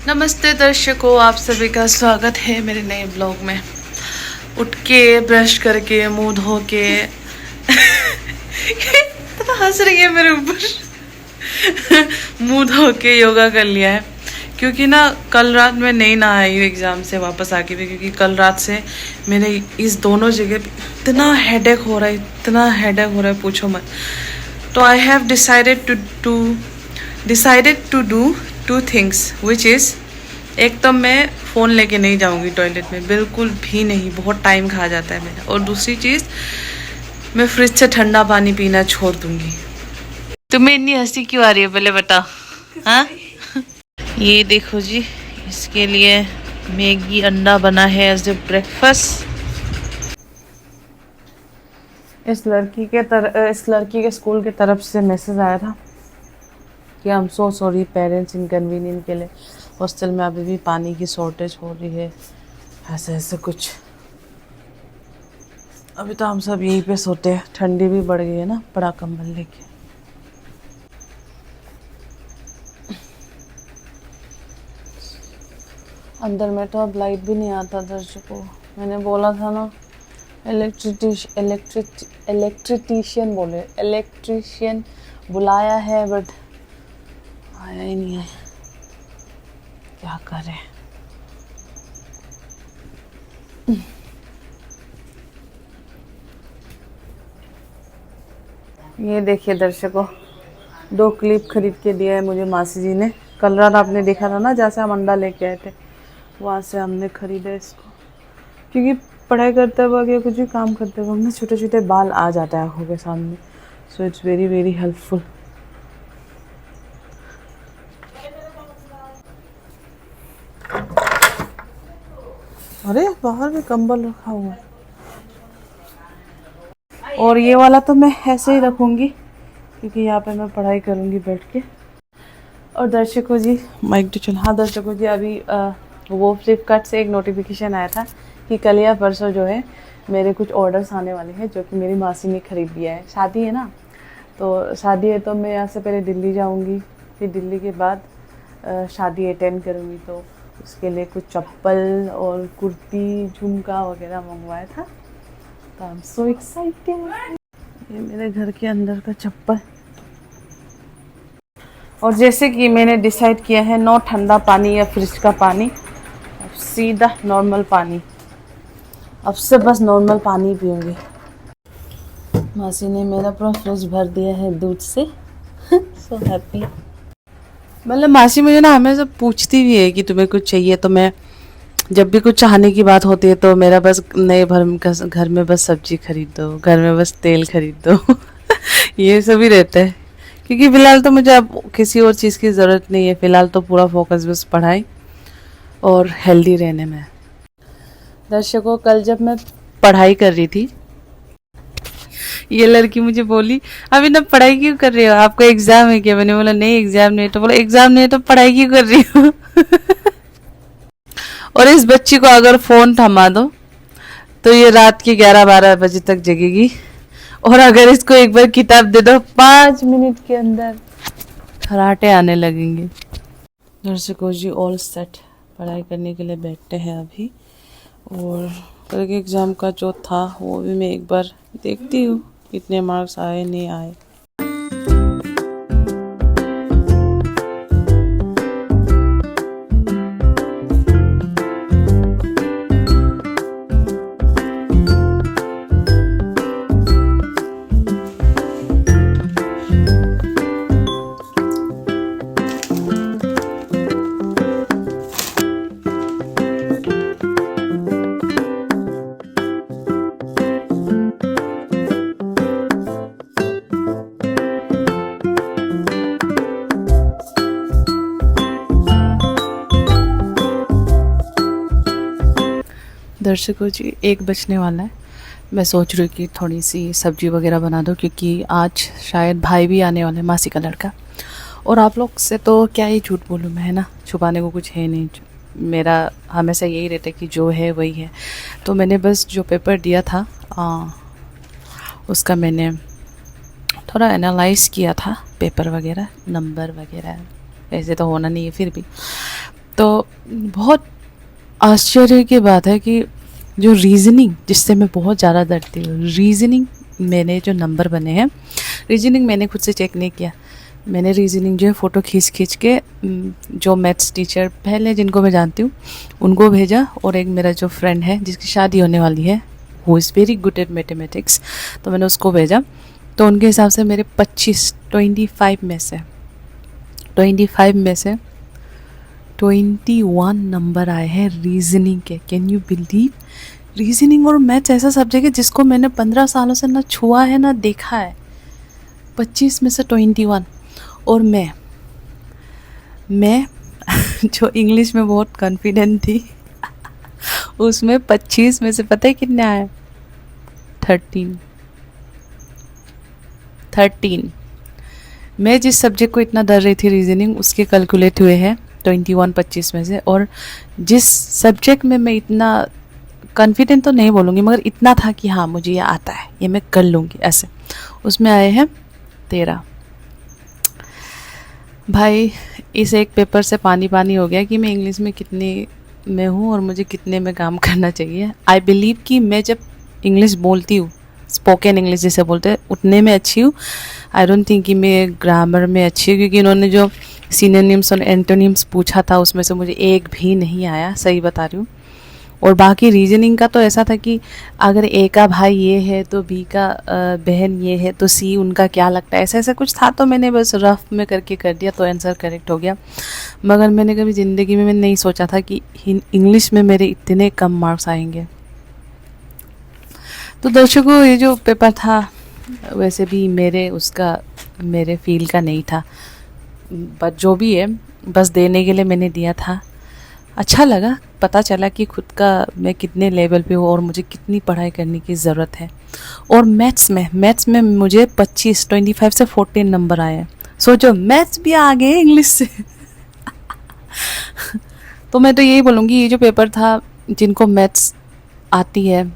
नमस्ते दर्शकों, आप सभी का स्वागत है मेरे नए ब्लॉग में। उठ के ब्रश करके मुंह धो के तो हंस रही है मेरे ऊपर। मुंह धो के योगा कर लिया है क्योंकि ना कल रात मैं नहीं नहाई हूँ एग्ज़ाम से वापस आके भी, क्योंकि कल रात से मेरे इस दोनों जगह पे इतना हेडेक हो रहा है, इतना हेडेक हो रहा है पूछो मत। तो I have decided to do two things which is, एक तो मैं फ़ोन लेके नहीं जाऊंगी टॉयलेट में, बिल्कुल भी नहीं, बहुत टाइम खा जाता है मेरा। और दूसरी चीज़, मैं फ्रिज से ठंडा पानी पीना छोड़ दूंगी। तुम्हें इतनी हंसी क्यों आ रही है पहले बता। हाँ, ये देखो जी, इसके लिए मैगी अंडा बना है एज ए ब्रेकफास्ट। इस लड़की के स्कूल की तरफ से मैसेज आया था कि I am so sorry parents inconvenience के लिए, हॉस्टल में अभी भी पानी की शॉर्टेज हो रही है, ऐसे ऐसे कुछ। अभी तो हम सब यहीं पे सोते हैं, ठंडी भी बढ़ गई है ना, बड़ा कंबल लेके। अंदर में तो अब लाइट भी नहीं आता दर्शकों। मैंने बोला था ना इलेक्ट्रीशियन बुलाया है, बट आया ही नहीं है, क्या करें। ये देखिए दर्शकों, 2 क्लिप खरीद के दिया है मुझे मासी जी ने। कल रात आपने देखा था ना, जैसे हम अंडा लेके आए थे, वहाँ से हमने खरीदा इसको, क्योंकि पढ़ाई करते वक्त या कुछ भी काम करते वक्त ना छोटे छोटे बाल आ जाते हैं आँखों के सामने। So it's very very helpful. अरे बाहर भी कंबल रखा हुआ है। और ये वाला तो मैं ऐसे ही रखूँगी क्योंकि यहाँ पे मैं पढ़ाई करूँगी बैठ के। और दर्शकों जी, माइक तो चल। हाँ दर्शकों जी, अभी वो फ्लिपकार्ट से एक नोटिफिकेशन आया था कि कल या परसों जो है मेरे कुछ ऑर्डर्स आने वाले हैं, जो कि मेरी मासी ने ख़रीद लिया है। शादी है ना, तो शादी है तो मैं यहाँ से पहले दिल्ली जाऊँगी, फिर दिल्ली के बाद शादी अटेंड करूँगी। तो उसके लिए कुछ चप्पल और कुर्ती झुमका वगैरह मंगवाया था। तो आई एम सो एक्साइटेड। ये मेरे घर के अंदर का चप्पल। और जैसे कि मैंने डिसाइड किया है, नो ठंडा पानी या फ्रिज का पानी, अब सीधा नॉर्मल पानी। अब से बस नॉर्मल पानी पीऊँगी। मासी ने मेरा पूरा फ्रिज भर दिया है दूध से। So happy. मतलब मासी मुझे ना हमेशा पूछती भी है कि तुम्हें कुछ चाहिए, तो मैं जब भी कुछ चाहने की बात होती है तो मेरा बस नए भर घर में बस सब्जी खरीद दो, घर में बस तेल खरीद दो। ये सब ही रहता है, क्योंकि फ़िलहाल तो मुझे अब किसी और चीज़ की ज़रूरत नहीं है। फ़िलहाल तो पूरा फोकस बस पढ़ाई और हेल्दी रहने में। दर्शकों, कल जब मैं पढ़ाई कर रही थी, ये लड़की मुझे बोली, अभी ना पढ़ाई क्यों कर रही हो, आपका एग्ज़ाम है क्या? मैंने बोला नहीं एग्ज़ाम नहीं है। तो बोला एग्ज़ाम नहीं है तो पढ़ाई क्यों कर रही हो? और इस बच्ची को अगर फ़ोन थमा दो तो ये रात के 11-12 बजे तक जगेगी, और अगर इसको एक बार किताब दे दो 5 मिनट के अंदर खराटे आने लगेंगे। दर्शकों जी, ऑल सेट, पढ़ाई करने के लिए बैठते हैं अभी। और कल के एग्ज़ाम का जो था वो भी मैं एक बार देखती हूँ कितने मार्क्स आए नहीं आए। दर्शकों जी, 1 बजने वाला है। मैं सोच रही हूँ कि थोड़ी सी सब्जी वगैरह बना दो, क्योंकि आज शायद भाई भी आने वाला है, मासी का लड़का। और आप लोग से तो क्या ही झूठ बोलूँ मैं, है ना, छुपाने को कुछ है नहीं। मेरा हमेशा यही रहता है कि जो है वही है। तो मैंने बस जो पेपर दिया था उसका मैंने थोड़ा एनालाइज़ किया था, पेपर वगैरह, नंबर वगैरह, वैसे तो होना नहीं है फिर भी। तो बहुत आश्चर्य की बात है कि जो रीज़निंग, जिससे मैं बहुत ज़्यादा डरती हूँ, रीज़निंग मैंने जो नंबर बने हैं, रीज़निंग मैंने खुद से चेक नहीं किया, मैंने रीज़निंग जो है फ़ोटो खींच के जो मैथ्स टीचर पहले जिनको मैं जानती हूँ उनको भेजा, और एक मेरा जो फ्रेंड है जिसकी शादी होने वाली है, who is very good at mathematics, तो मैंने उसको भेजा। तो उनके हिसाब से मेरे 25 में से 21 नंबर आए हैं रीज़निंग के। Can you believe? रीज़निंग और मैथ्स ऐसा सब्जेक्ट है जिसको मैंने 15 सालों से ना छुआ है ना देखा है। 25 में से 21। और मैं जो इंग्लिश में बहुत कॉन्फिडेंट थी उसमें 25 में से पता है कितने आए? 13। मैं जिस सब्जेक्ट को इतना डर रही थी रीजनिंग, उसके कैलकुलेट हुए हैं 21 25 में से। और जिस सब्जेक्ट में मैं इतना कॉन्फिडेंट तो नहीं बोलूँगी, मगर इतना था कि हाँ मुझे ये आता है, ये मैं कर लूँगी, ऐसे, उसमें आए हैं 13। भाई इस एक पेपर से पानी पानी हो गया कि मैं इंग्लिश में कितनी में हूँ और मुझे कितने में काम करना चाहिए। आई बिलीव कि मैं जब इंग्लिश बोलती हूँ, स्पोकन इंग्लिश जिसे बोलते हैं, उतने में अच्छी हूँ। आई डोंट थिंक कि मैं ग्रामर में अच्छी हूँ, क्योंकि इन्होंने जो सिनोनिम्स और एंटोनिम्स पूछा था उसमें से मुझे एक भी नहीं आया, सही बता रही हूँ। और बाकी रीजनिंग का तो ऐसा था कि अगर ए का भाई ये है तो बी का बहन ये है तो सी उनका क्या लगता है, ऐसा ऐसा कुछ था। तो मैंने बस रफ में करके कर दिया तो आंसर करेक्ट हो गया। मगर मैंने कभी ज़िंदगी में नहीं सोचा था कि इंग्लिश में मेरे इतने कम मार्क्स आएंगे। तो दर्शकों, ये जो पेपर था वैसे भी मेरे फील का नहीं था, बट जो भी है बस देने के लिए मैंने दिया था। अच्छा लगा, पता चला कि खुद का मैं कितने लेवल पे हूँ और मुझे कितनी पढ़ाई करने की ज़रूरत है। और मैथ्स में मुझे 25 से 14 नंबर आए हैं। सोचो, मैथ्स भी आ गए इंग्लिश से तो मैं तो यही बोलूँगी, ये जो पेपर था, जिनको मैथ्स आती है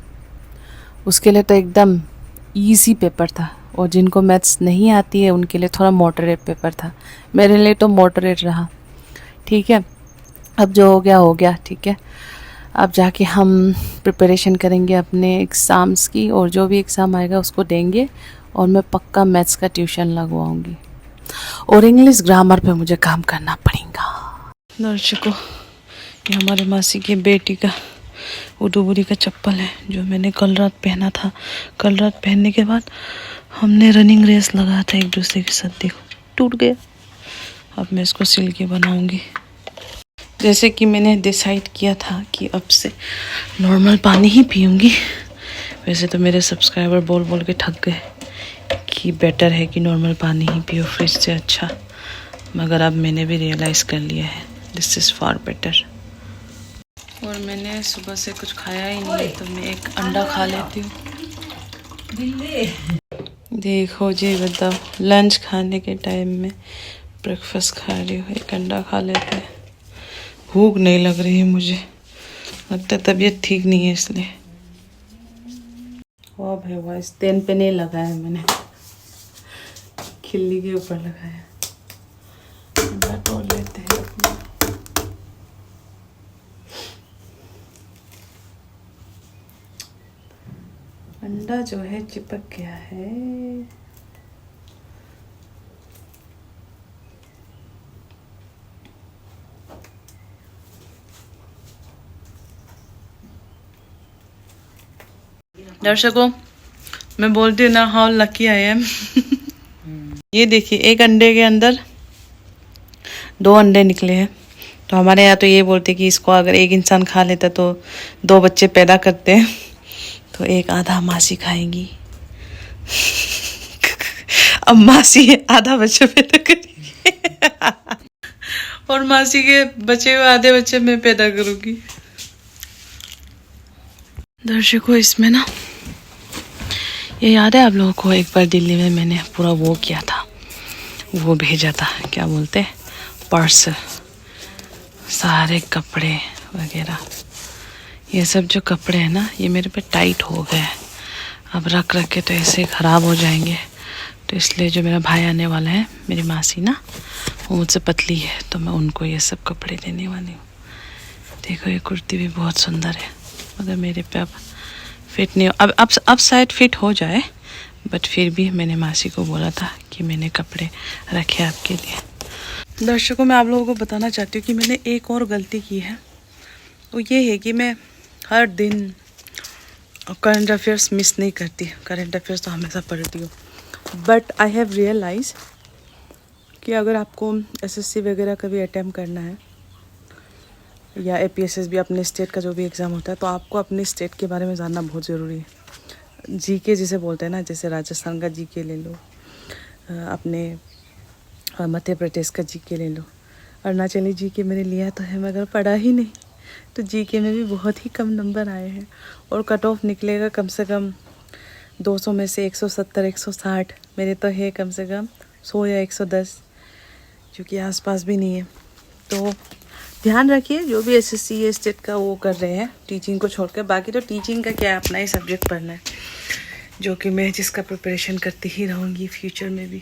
उसके लिए तो एकदम ईजी पेपर था, और जिनको मैथ्स नहीं आती है उनके लिए थोड़ा मॉडरेट पेपर था। मेरे लिए तो मॉडरेट रहा। ठीक है, अब जो हो गया, ठीक है। अब जाके हम प्रिपरेशन करेंगे अपने एग्ज़ाम्स की, और जो भी एग्ज़ाम आएगा उसको देंगे, और मैं पक्का मैथ्स का ट्यूशन लगवाऊंगी, और इंग्लिश ग्रामर पे मुझे काम करना पड़ेगा। दर्शकों, ये हमारे मासी की बेटी का उडुबुरी का चप्पल है जो मैंने कल रात पहना था। कल रात पहनने के बाद हमने रनिंग रेस लगाया था एक दूसरे के साथ, देखो टूट गया। अब मैं इसको सिल के बनाऊंगी। जैसे कि मैंने डिसाइड किया था कि अब से नॉर्मल पानी ही पीऊँगी। वैसे तो मेरे सब्सक्राइबर बोल बोल के थक गए कि बेटर है कि नॉर्मल पानी ही पियो फ्रिज से अच्छा, मगर अब मैंने भी रियलाइज़ कर लिया है दिस इज़ फार बेटर। और मैंने सुबह से कुछ खाया ही नहीं, तो मैं एक अंडा खा लेती हूँ। देखो जी, बताओ, लंच खाने के टाइम में ब्रेकफास्ट खा रही हूँ, एक अंडा खा लेते हैं। भूख नहीं लग रही है मुझे, लगता है तबीयत ठीक नहीं है इसलिए। वाह भाई वाह, इस तेन पे नहीं लगाया मैंने, खिल्ली के ऊपर लगाया। अंडा तोड़ लेते हैं अपना। अंडा जो है चिपक गया है। दर्शकों, मैं बोलती हूँ ना, हाउ लकी आई एम। ये देखिए, एक अंडे के अंदर 2 अंडे निकले हैं। तो हमारे यहाँ तो ये बोलते कि इसको अगर एक इंसान खा लेता तो 2 बच्चे पैदा करते हैं। तो एक आधा मासी खाएंगी अब मासी आधा बच्चे पैदा करेंगे और मासी के बचे हुए आधे बच्चे मैं पैदा करूँगी। दर्शकों, इसमें ना, ये याद है आप लोगों को, एक बार दिल्ली में मैंने पूरा वो किया था, वो भेजा था, क्या बोलते हैं, पार्सल, सारे कपड़े वगैरह। ये सब जो कपड़े हैं ना, ये मेरे पे टाइट हो गए। अब रख के तो ऐसे ख़राब हो जाएंगे। तो इसलिए जो मेरा भाई आने वाला है, मेरी मासी ना, वो मुझसे पतली है, तो मैं उनको ये सब कपड़े देने वाली हूँ। देखो ये कुर्ती भी बहुत सुंदर है, मगर मेरे पे अब फिट नहीं हो। अब शायद फिट हो जाए, बट फिर भी मैंने मासी को बोला था कि मैंने कपड़े रखे आपके लिए। दर्शकों, मैं आप लोगों को बताना चाहती हूँ कि मैंने एक और गलती की है, वो ये है कि मैं हर दिन करंट अफेयर्स मिस नहीं करती। करंट अफेयर्स तो हमेशा पढ़ती हूँ, बट आई हैव रियलाइज कि अगर आपको एसएससी वगैरह का भी अटैम्प्ट करना है या एपीएसएस भी, अपने स्टेट का जो भी एग्ज़ाम होता है, तो आपको अपने स्टेट के बारे में जानना बहुत ज़रूरी है। जीके जिसे बोलते हैं ना, जैसे राजस्थान का जीके ले लो, अपने मध्य प्रदेश का जीके ले लो। अरुणाचली जीके मैंने लिया तो है, मगर पढ़ा ही नहीं, तो जीके में भी बहुत ही कम नंबर आए हैं। और कट ऑफ निकलेगा कम से कम 200 में से 170 160, मेरे तो है कम से कम 100 या 110, जो कि आसपास भी नहीं है। तो ध्यान रखिए, जो भी एसएससी या स्टेट का वो कर रहे हैं टीचिंग को छोड़कर, बाकी तो टीचिंग का क्या है, अपना ही सब्जेक्ट पढ़ना है, जो कि मैं जिसका प्रिपरेशन करती ही रहूँगी फ्यूचर में भी।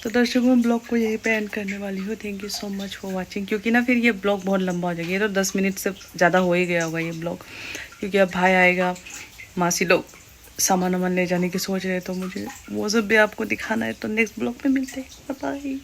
तो दर्शकों, ब्लॉग को यहीं पे एंड करने वाली हूँ। Thank you so much for watching, क्योंकि ना फिर ये ब्लॉग बहुत लंबा हो जाएगा। ये तो 10 मिनट से ज़्यादा हो ही गया होगा ये ब्लॉग, क्योंकि अब भाई आएगा, मासी लोग सामान वामान ले जाने की सोच रहे हैं, तो मुझे वो सब भी आपको दिखाना है। तो नेक्स्ट ब्लॉग में मिलते हैं, बाय बाय।